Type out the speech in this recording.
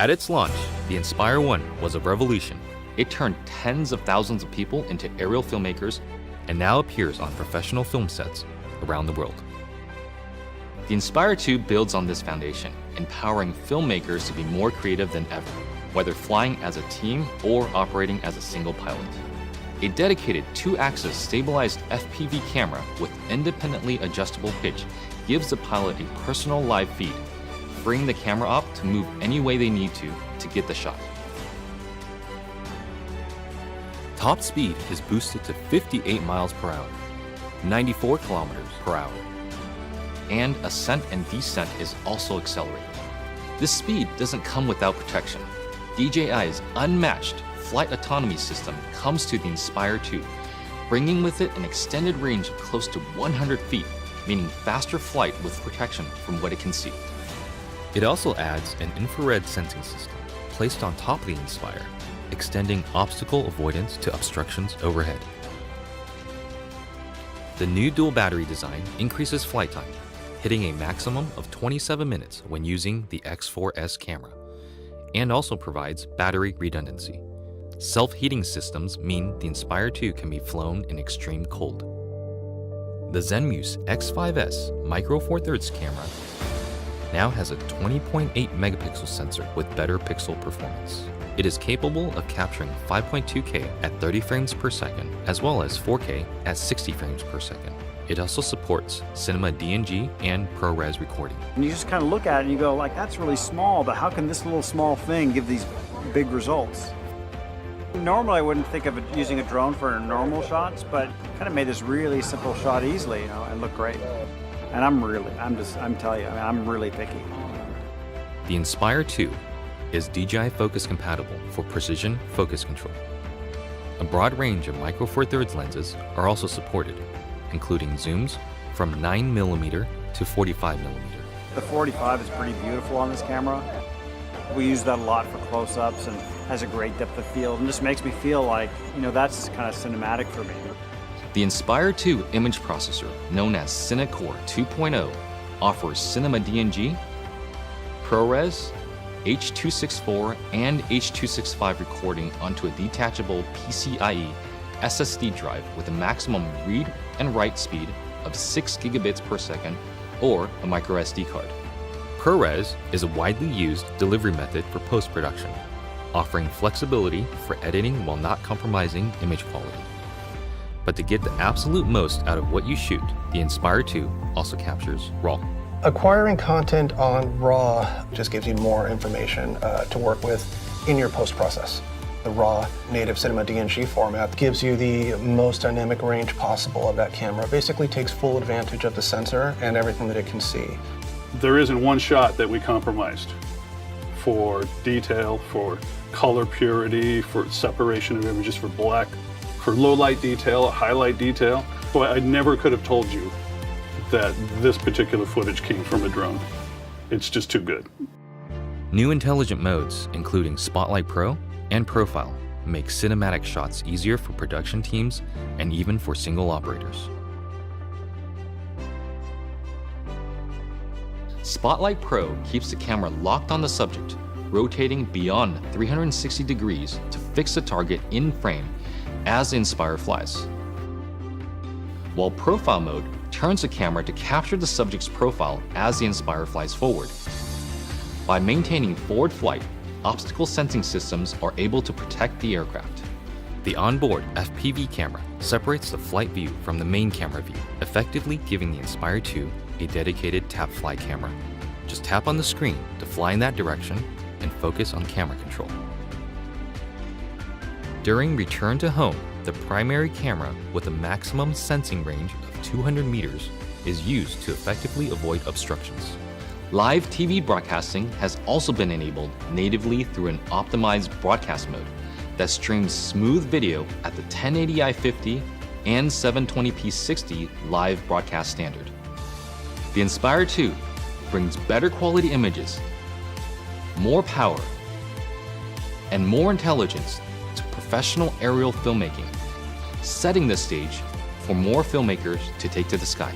At its launch, the Inspire 1 was a revolution. It turned tens of thousands of people into aerial filmmakers and now appears on professional film sets around the world. The Inspire 2 builds on this foundation, empowering filmmakers to be more creative than ever, whether flying as a team or operating as a single pilot. A dedicated 2-axis stabilized FPV camera with independently adjustable pitch gives the pilot a personal live feed, freeing the camera op to move any way they need to get the shot. Top speed is boosted to 58 miles per hour, 94 kilometers per hour. And ascent and descent is also accelerated. This speed doesn't come without protection. DJI's unmatched flight autonomy system comes to the Inspire 2, bringing with it an extended range of close to 100 feet, meaning faster flight with protection from what it can see. It also adds an infrared sensing system placed on top of the Inspire, extending obstacle avoidance to obstructions overhead. The new dual battery design increases flight time, hitting a maximum of 27 minutes when using the X4S camera, and also provides battery redundancy. Self-heating systems mean the Inspire 2 can be flown in extreme cold. The Zenmuse X5S Micro Four Thirds camera now has a 20.8 megapixel sensor with better pixel performance. It is capable of capturing 5.2K at 30 frames per second, as well as 4K at 60 frames per second. It also supports cinema DNG and ProRes recording. And you just kind of look at it and you go like, that's really small, but how can this little small thing give these big results? Normally I wouldn't think of using a drone for normal shots, but kind of made this really simple shot easily, you know, and look great. And I'm telling you, I'm really picky. The Inspire 2 is DJI focus compatible for precision focus control. A broad range of Micro Four Thirds lenses are also supported, including zooms from 9mm to 45mm. The 45 is pretty beautiful on this camera. We use that a lot for close-ups and has a great depth of field and just makes me feel like, you know, that's kind of cinematic for me. The Inspire 2 image processor, known as CineCore 2.0, offers cinema DNG, ProRes, H.264 and H.265 recording onto a detachable PCIe SSD drive with a maximum read and write speed of 6 gigabits per second or a micro SD card. ProRes is a widely used delivery method for post-production, offering flexibility for editing while not compromising image quality. But to get the absolute most out of what you shoot, the Inspire 2 also captures RAW. Acquiring content on RAW just gives you more information to work with in your post-process. The RAW native cinema DNG format gives you the most dynamic range possible of that camera. Basically takes full advantage of the sensor and everything that it can see. There isn't one shot that we compromised for detail, for color purity, for separation of images, for black, for low light detail, highlight detail. So I never could have told you that this particular footage came from a drone. It's just too good. New intelligent modes, including Spotlight Pro and Profile, make cinematic shots easier for production teams and even for single operators. Spotlight Pro keeps the camera locked on the subject, rotating beyond 360 degrees to fix the target in frame as the Inspire flies. While Profile mode turns the camera to capture the subject's profile as the Inspire flies forward. By maintaining forward flight, obstacle sensing systems are able to protect the aircraft. The onboard FPV camera separates the flight view from the main camera view, effectively giving the Inspire 2 a dedicated tap fly camera. Just tap on the screen to fly in that direction and focus on camera control. During return to home, the primary camera with a maximum sensing range of 200 meters is used to effectively avoid obstructions. Live TV broadcasting has also been enabled natively through an optimized broadcast mode that streams smooth video at the 1080i50 and 720p 60 live broadcast standard. The Inspire 2 brings better quality images, more power, and more intelligence to professional aerial filmmaking, setting the stage for more filmmakers to take to the sky.